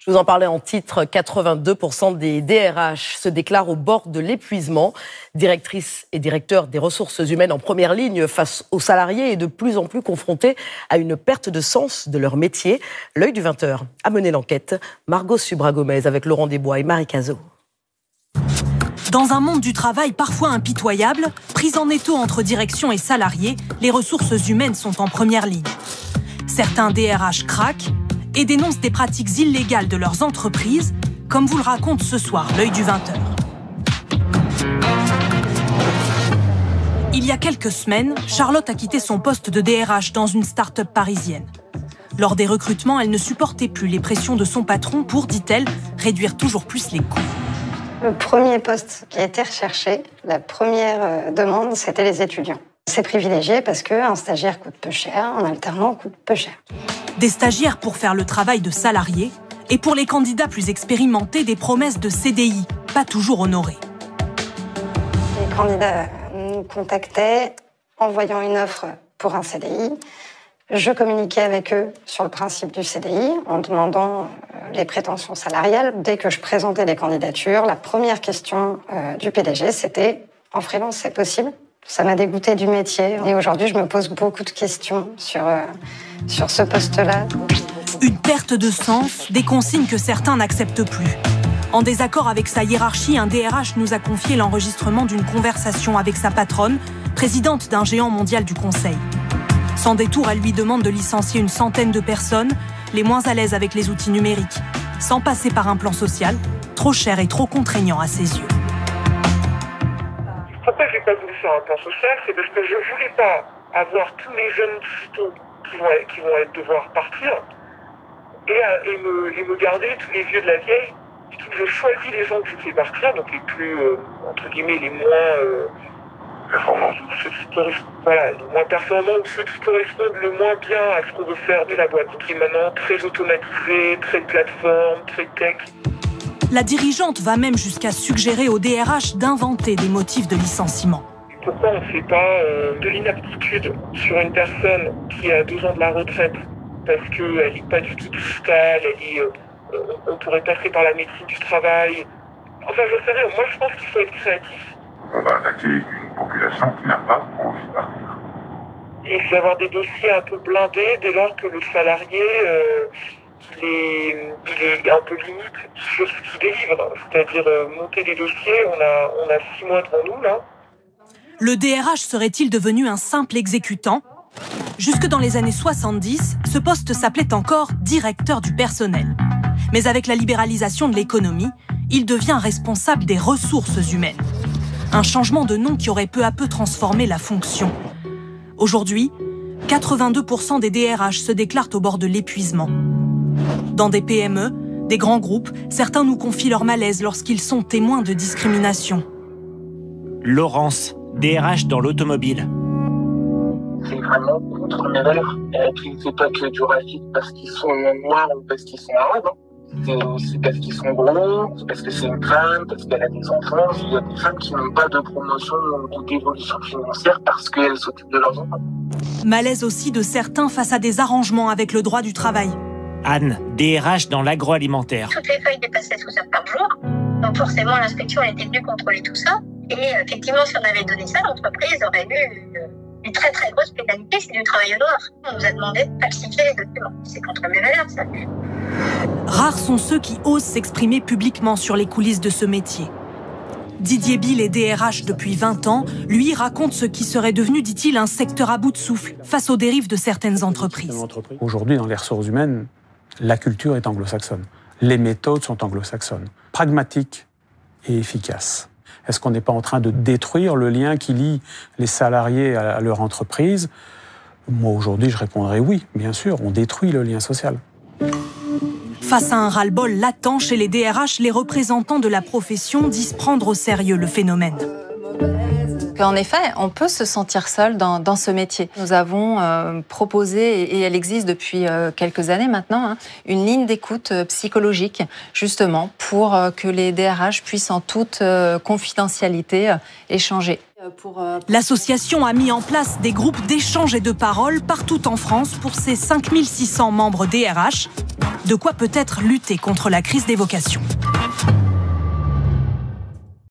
Je vous en parlais en titre, 82% des DRH se déclarent au bord de l'épuisement. Directrices et directeurs des ressources humaines en première ligne face aux salariés et de plus en plus confrontés à une perte de sens de leur métier. L'œil du 20h a mené l'enquête. Margot Subra-Gomez avec Laurent Desbois et Marie Cazot. Dans un monde du travail parfois impitoyable, prise en étau entre direction et salariés, les ressources humaines sont en première ligne. Certains DRH craquent et dénoncent des pratiques illégales de leurs entreprises, comme vous le raconte ce soir l'œil du 20h. Il y a quelques semaines, Charlotte a quitté son poste de DRH dans une start-up parisienne. Lors des recrutements, elle ne supportait plus les pressions de son patron pour, dit-elle, réduire toujours plus les coûts. Le premier poste qui a été recherché, la première demande, c'était les étudiants. C'est privilégié parce qu'un stagiaire coûte peu cher, un alternant coûte peu cher. Des stagiaires pour faire le travail de salariés et pour les candidats plus expérimentés, des promesses de CDI, pas toujours honorées. Les candidats nous contactaient en voyant une offre pour un CDI. Je communiquais avec eux sur le principe du CDI en demandant les prétentions salariales. Dès que je présentais les candidatures, la première question du PDG, c'était « En freelance, c'est possible ?» Ça m'a dégoûté du métier. Et aujourd'hui, je me pose beaucoup de questions sur ce poste-là. Une perte de sens, des consignes que certains n'acceptent plus. En désaccord avec sa hiérarchie, un DRH nous a confié l'enregistrement d'une conversation avec sa patronne, présidente d'un géant mondial du conseil. Sans détour, elle lui demande de licencier une centaine de personnes, les moins à l'aise avec les outils numériques, sans passer par un plan social, trop cher et trop contraignant à ses yeux. Pourquoi j'ai pas voulu faire un plan social, c'est parce que je voulais pas avoir tous les jeunes qui vont devoir partir et me garder tous les vieux de la vieille. Je choisis les gens que je fais partir, donc les plus, entre guillemets, les moins performants, ceux les moins performants, ou ceux qui correspondent le moins bien à ce qu'on veut faire de la boîte, qui est maintenant très automatisé, très plateforme, très tech. La dirigeante va même jusqu'à suggérer au DRH d'inventer des motifs de licenciement. Pourquoi on ne fait pas de l'inaptitude sur une personne qui a 2 ans de la retraite parce qu'elle n'est pas du tout digitale, on pourrait passer par la médecine du travail. Enfin, je sais rien, moi je pense qu'il faut être créatif. On va attaquer une population qui n'a pas envie de partir. Et c'est avoir des dossiers un peu blindés dès lors que le salarié il est un peu limite sur ce qu'il délivre. C'est-à-dire monter des dossiers, on a 6 mois devant nous là. Le DRH serait-il devenu un simple exécutant ? Jusque dans les années 70, ce poste s'appelait encore directeur du personnel. Mais avec la libéralisation de l'économie, il devient responsable des ressources humaines. Un changement de nom qui aurait peu à peu transformé la fonction. Aujourd'hui, 82% des DRH se déclarent au bord de l'épuisement. Dans des PME, des grands groupes, certains nous confient leur malaise lorsqu'ils sont témoins de discrimination. Laurence, DRH dans l'automobile. C'est vraiment contre mes valeurs. Et puis c'est pas que du racisme parce qu'ils sont noirs ou parce qu'ils sont arabes. C'est aussi parce qu'ils sont gros, parce que c'est une femme, parce qu'elle a des enfants. Il y a des femmes qui n'ont pas de promotion ou d'évolution financière parce qu'elles s'occupent de leurs enfants. Malaise aussi de certains face à des arrangements avec le droit du travail. Anne, DRH dans l'agroalimentaire. Toutes les feuilles dépassaient 12 heures par jour. Donc forcément, l'inspection elle était venue contrôler tout ça. Et effectivement, si on avait donné ça, l'entreprise aurait eu une très très grosse pénalité, c'est du travail au noir. On nous a demandé de falsifier les documents. C'est contre mes valeurs, ça. Rares sont ceux qui osent s'exprimer publiquement sur les coulisses de ce métier. Didier Bill est DRH depuis 20 ans. Lui raconte ce qui serait devenu, dit-il, un secteur à bout de souffle face aux dérives de certaines entreprises. Aujourd'hui, dans les ressources humaines, la culture est anglo-saxonne. Les méthodes sont anglo-saxonnes. Pragmatiques et efficaces. Est-ce qu'on n'est pas en train de détruire le lien qui lie les salariés à leur entreprise ? Moi, aujourd'hui, je répondrais oui, bien sûr, on détruit le lien social. Face à un ras-le-bol latent chez les DRH, les représentants de la profession disent prendre au sérieux le phénomène. En effet, on peut se sentir seul dans ce métier. Nous avons proposé, et elle existe depuis quelques années maintenant, une ligne d'écoute psychologique, justement, pour que les DRH puissent en toute confidentialité échanger. L'association a mis en place des groupes d'échange et de parole partout en France pour ses 5600 membres DRH. De quoi peut-être lutter contre la crise des vocations.